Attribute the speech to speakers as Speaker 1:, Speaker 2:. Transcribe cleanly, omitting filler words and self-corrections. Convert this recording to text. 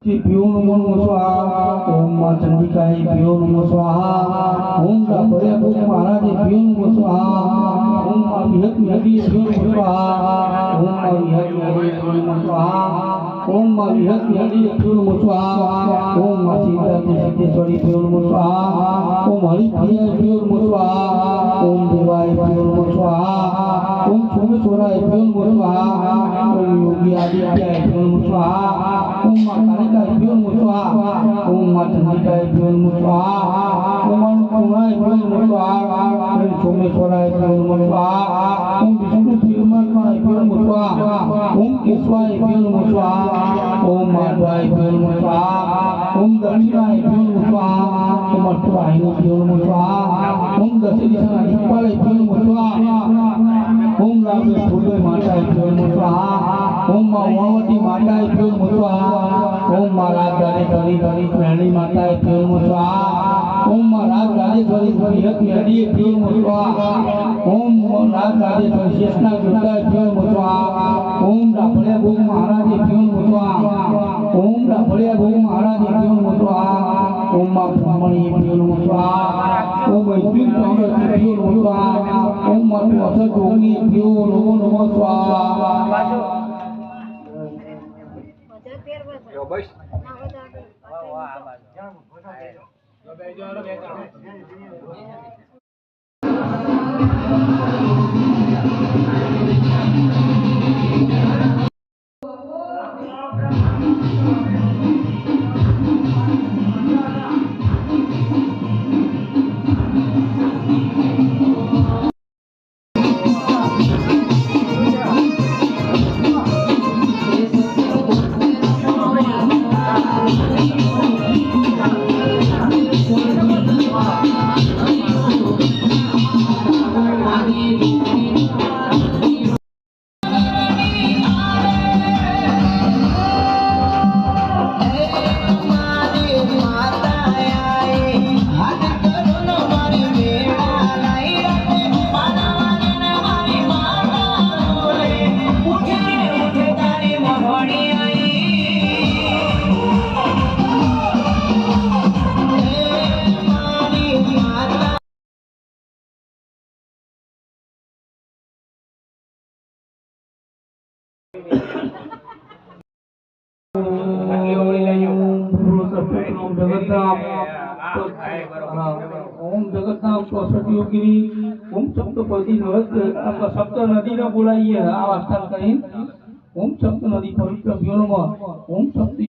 Speaker 1: प्यो नमो स्वाहा। ओम मां चंडिकाय प्यो नमो स्वाहा। ओम राबड़े बुक महाराज प्यो नमो स्वाहा। ओम मां विहत नदी प्यो नमो स्वाहा। ओम मां विहत नदी प्यो नमो स्वाहा। ओम मां विहत नदी प्यो नमो स्वाहा। ओम मां सीता सिद्धेश्वरी प्यो नमो स्वाहा। ओम हरि प्रिय प्यो नमो स्वाहा। ओम देवाय प्यो नमो स्वाहा। ओम सोमेश्वराय प्यो नमो स्वाहा। ओम योगी आदित्याय प्यो नमो स्वाहा। ओम मां कालिकाय प्यो नमो स्वाहा। ओम मां चंडिकाय प्यो नमो स्वाहा। ओम अन्नपूर्णाय प्यो नमो स्वाहा। ओम सोमेश्वराय प्यो नमो स्वाहा। ओम विष्णु प्रियमात्माय प्यो नमो स्वाहा। ओम केशवाय प्यो नमो स्वाहा। ओम माधवाय प्यो नमो स्वाहा। ओम दक्षिणाय प्यो नमो स्वाहा। ओम अष्टवाहिनी प्यो नमो स्वाहा। ओम दशदिशाधिपालय प्यो नमो स्वाहा। ओम रामे फूले माताय प्यो नमो स्वाहा। ओम मां उमावती माताय प्यो नमो स्वाहा। ओम मां राजराजेश्वरी प्रणि माताय प्यो नमो स्वाहा। ओम मां राजराजेश्वरी विहत नदी प्यो नमो स्वाहा। ओम राजराजेश्वरी शेषनाग दुर्गाय प्यो नमो स्वाहा। ओम राबड़िया भोग महाराज प्यो नमो स्वाहा। ओम राबड़िया भोग महाराज प्यो नमो स्वाहा। ओम मां ब्रह्मणी प्यो नमो स्वाहा। ओम वैद्युत चौरस प्यो नमो स्वाहा। ओम मां असत योगिनी प्यो नमो स्वाहा। ओम जगतनाथ चौसठ योगिनी। ओम सप्तपदी सप्त नदी न बोलाइए आवाज करें। ओम सप्त नदी पवित्र प्यो नमः। ओम सप्त